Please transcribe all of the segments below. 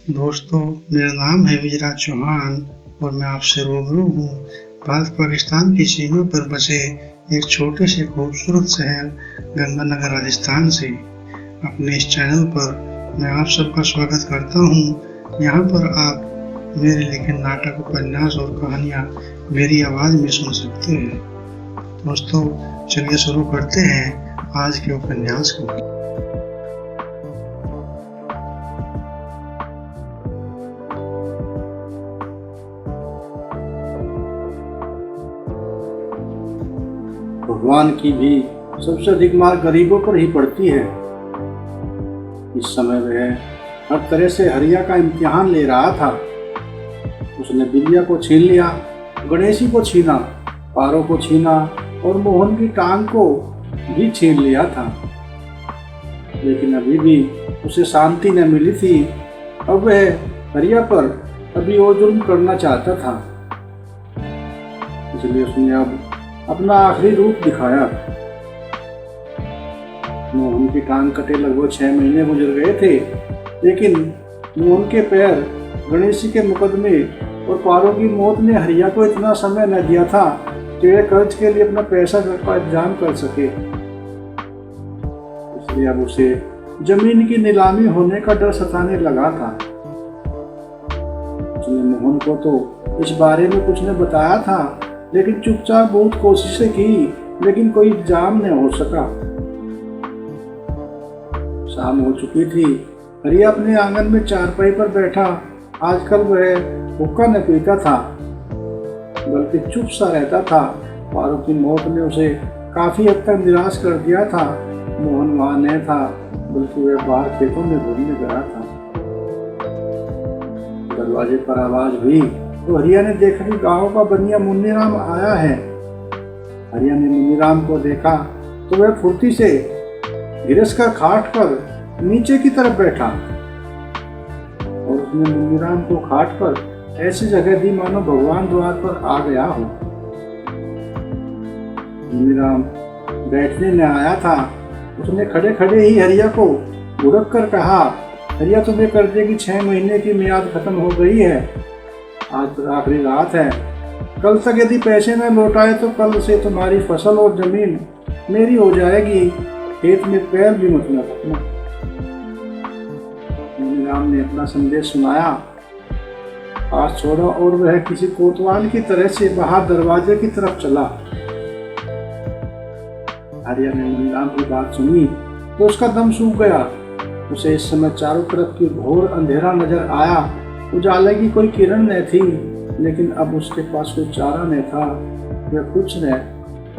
दोस्तों, मेरा नाम है विजयराज चौहान और मैं आपसे रूबरू हूँ भारत-पाकिस्तान की सीमा पर बसे एक छोटे से खूबसूरत शहर गंगानगर, राजस्थान से। अपने इस चैनल पर मैं आप सबका स्वागत करता हूँ। यहाँ पर आप मेरे लिखे नाटक, उपन्यास और कहानियाँ मेरी आवाज़ में सुन सकते हैं। दोस्तों, चलिए शुरू करते हैं आज के उपन्यास को। भगवान की भी सबसे अधिक मार गरीबों पर ही पड़ती है। इस समय वह हर तरह से हरिया का इम्तिहान ले रहा था। उसने बिलिया को छीन लिया, गणेशी को छीना, पारो को छीना और मोहन की टांग को भी छीन लिया था। लेकिन अभी भी उसे शांति न मिली थी। अब वह हरिया पर अभी और जुल्म करना चाहता था। इसलिए उसने अब अपना आखिरी रूप दिखाया। मोहन की टांग कटे लगभग 6 महीने गुजर गए थे, लेकिन मोहन के पैर, गणेशी के मुकदमे और पारो की मौत ने हरिया को इतना समय न दिया था कि वह कर्ज के लिए अपना पैसा का इंतजाम कर सके। इसलिए अब उसे जमीन की नीलामी होने का डर सताने लगा था। उसने मोहन को तो इस बारे में कुछ न बताया था, लेकिन चुपचाप बहुत कोशिशें की, लेकिन कोई इंतजाम न हो सका। शाम हो चुकी थी। हरिया अपने आंगन में चारपाई पर बैठा। आजकल वह हुक्का न पीता था, बल्कि चुप सा रहता था। पारो की मौत ने उसे काफी हद तक निराश कर दिया था। मोहन वहां न था, बल्कि वह बाहर खेतों में घूमने गया था। दरवाजे पर आवाज हुई तो हरिया ने देखा कि गांव का बनिया मुन्नीराम आया है। हरिया ने मुन्नीराम को देखा तो वह फुर्ती से गिरस कर खाट पर नीचे की तरफ बैठा और उसने मुन्नीराम को खाट पर ऐसी जगह दी मानो भगवान द्वार पर आ गया हो। मुन्नीराम बैठने न आया था। उसने खड़े खड़े ही हरिया को घुड़क कर कहा, हरिया, तुम्हें कर्जे की 6 महीने की मियाद खत्म हो गई है। आज तो आखिरी रात है। कल तक यदि पैसे न लौटाए तो कल से तुम्हारी फसल और जमीन मेरी हो जाएगी। खेत में पैर भी मत रखना। राम ने अपना संदेश सुनाया, पास छोड़ा और वह किसी कोतवाल की तरह से बाहर दरवाजे की तरफ चला। हरिया ने मुन्नीराम की बात सुनी तो उसका दम सूख गया। उसे इस समय चारों तरफ की घोर अंधेरा नजर आया। उजाले की कोई किरण न थी, लेकिन अब उसके पास कोई चारा न था। वह कुछ न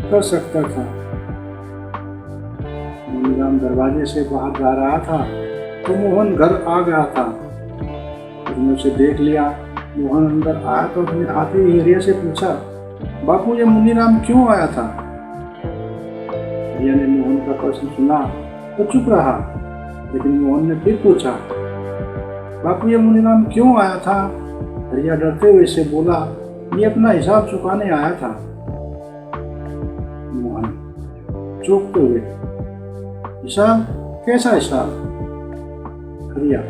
कर सकता था। मुन्नीराम दरवाजे से बाहर जा रहा था तो मोहन घर आ गया था। उसने उसे देख लिया। मोहन अंदर आया तो उसने आते ही हरिया से पूछा, बापू, ये मुन्नीराम क्यों आया था? हरिया ने मोहन का प्रश्न सुना तो चुप रहा, लेकिन मोहन ने फिर पूछा, बापू, ये मुन्नीराम क्यों आया था? हरिया डरते हुए से बोला, ये अपना हिसाब चुकाने आया था। मोहन चौंकते हुए, हिसाब? कैसा हिसाब? हरिया,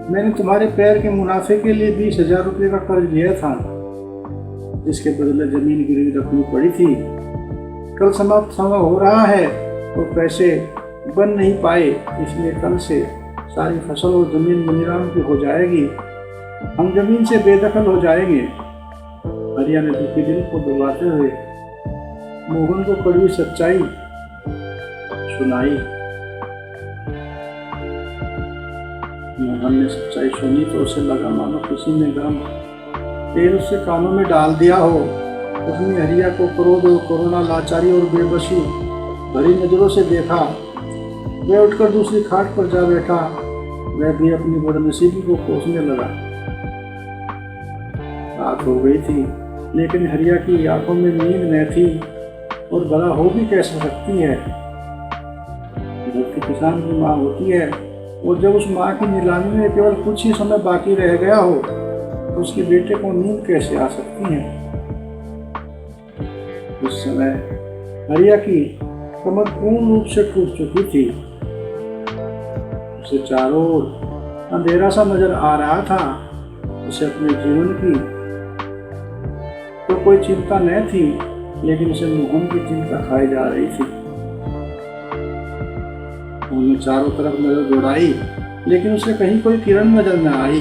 मैंने तुम्हारे पैर के मुनाफे के लिए 20,000 रुपये का कर्ज लिया था, जिसके बदले जमीन गिरवी रखनी पड़ी थी। कल समाप्त समय हो रहा है और पैसे बन नहीं पाए, इसलिए कल से सारी फसल और जमीन मुन्नीराम की हो जाएगी। हम जमीन से बेदखल हो जाएंगे। हरिया ने दुखी दिल को दबाते हुए मोहन को कड़वी सच्चाई सुनाई। मोहन ने सच्चाई सुनी तो उसे लगा मानो किसी ने गरम तेल उसके कानों में डाल दिया हो। उसने हरिया को क्रोध और करुणा, लाचारी और बेबसी भरी नजरों से देखा। वह उठकर दूसरी खाट पर जा बैठा। वह भी अपनी बदनसीबी को कोसने लगा। रात हो गई थी, लेकिन हरिया की आंखों में नींद न थी और भला हो भी कैसे सकती है। धरती किसान की माँ होती है और जब उस माँ की नीलामी में केवल कुछ ही समय बाकी रह गया हो तो उसके बेटे को नींद कैसे आ सकती है। उस समय हरिया की कमर पूर्ण रूप से टूट चुकी थी। उसे चारों ओर अंधेरा सा नजर आ रहा था। उसे अपने जीवन की तो कोई चिंता न थी, लेकिन उसे मोहन की चिंता खाई जा रही थी। उन्होंने चारों तरफ नजर दौड़ाई, लेकिन उसे कहीं कोई किरण नजर न आई।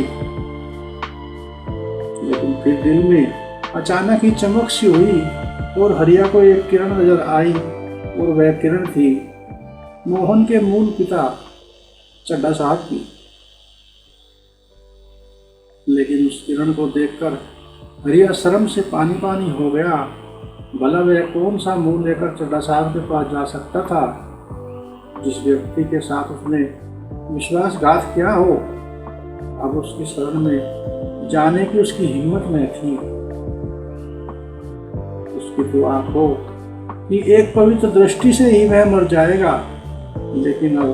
लेकिन फिर दिल में अचानक ही चमक सी हुई और हरिया को एक किरण नजर आई, और वह किरण थी मोहन के मूल पिता चड्ढा साहब की। लेकिन उस किरण को देखकर हरिया शर्म से पानी पानी हो गया। भला वह कौन सा मुंह लेकर चड्ढा साहब के पास जा सकता था, जिस व्यक्ति के साथ उसने विश्वासघात किया हो। अब उसकी शरण में जाने की उसकी हिम्मत न थी। उसकी तो आंख हो कि एक पवित्र दृष्टि से ही वह मर जाएगा, लेकिन अब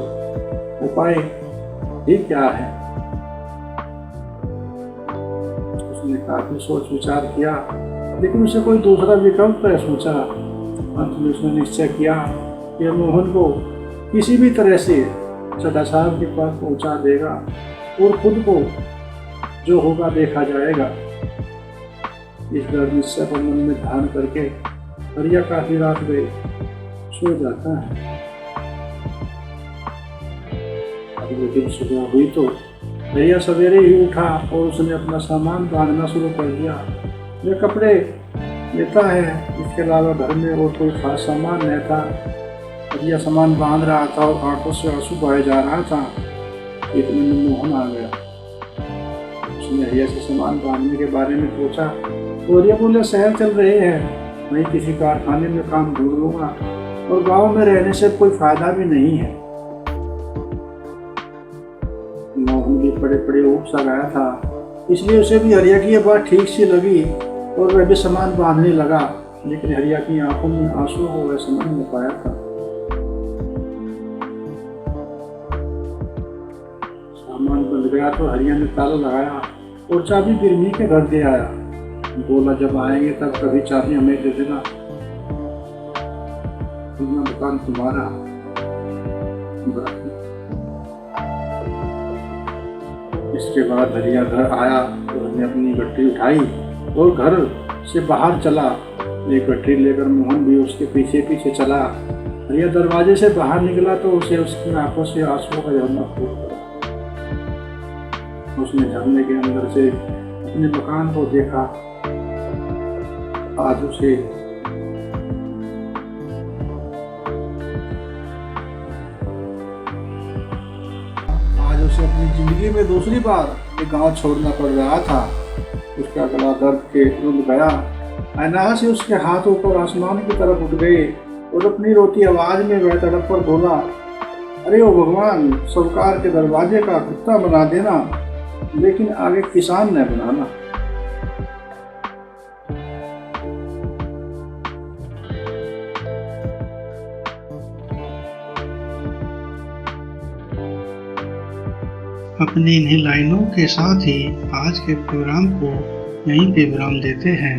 उपाय ही क्या है। उसने काफी सोच विचार किया, लेकिन उसे कोई दूसरा विकल्प न सूझा। अंत में उसने निश्चय किया कि मोहन को किसी भी तरह से चड्ढा साहब के पास पहुंचा देगा और खुद को जो होगा देखा जाएगा। इस दृढ़ निश्चय को मन में धारण करके हरिया काफी रात गए सो जाता है। अगले दिन सुबह हुई तो हरिया सवेरे ही उठा और उसने अपना सामान बांधना शुरू कर दिया। वह कपड़े लेता है, इसके अलावा घर में और कोई खास सामान नहीं था। हरिया सामान बांध रहा था और आंखों से आंसू बहे जा रहा था। इतने में मोहन आ गया। उसने हरिया से सामान बांधने के बारे में पूछा तो हरिया बोले, शहर चल रहे हैं, वहीं किसी कारखाने में काम ढूंढ लूंगा, और गांव में रहने से कोई फायदा भी नहीं है। मोहन भी पड़े पड़े ऊब सा गया था, इसलिए उसे भी हरिया की यह बात ठीक सी लगी और वह भी सामान बांधने लगा। लेकिन हरिया की आंखों में आंसू को वह समझ नहीं पाया था। सामान बंध गया तो हरिया ने ताला लगाया और चाबी बिरमी के घर दे आया। बोला, जब आएंगे तब कभी चाबी हमें दे देना, दुकान तुम्हारा। इसके बाद हरिया घर आया तो उसने अपनी गट्टी उठाई और घर से बाहर चला। एक गट्टी लेकर मोहन भी उसके पीछे पीछे चला। हरिया दरवाजे से बाहर निकला तो उसे उसकी आंखों से आंसुओं का झरना फूट पड़ा। उसने झरने के अंदर से अपने मकान को देखा। आज उसे अपनी जिंदगी में दूसरी बार एक गांव छोड़ना पड़ रहा था। उसका गला दर्द के रुंध गया। अनाया से उसके हाथ ऊपर आसमान की तरफ उठ गए और अपनी रोती आवाज में वह तड़प पर बोला, अरे ओ भगवान, सरकार के दरवाजे का कुत्ता बना देना, लेकिन आगे किसान न बनाना। अपनी इन्हीं लाइनों के साथ ही आज के प्रोग्राम को यहीं पे विराम देते हैं।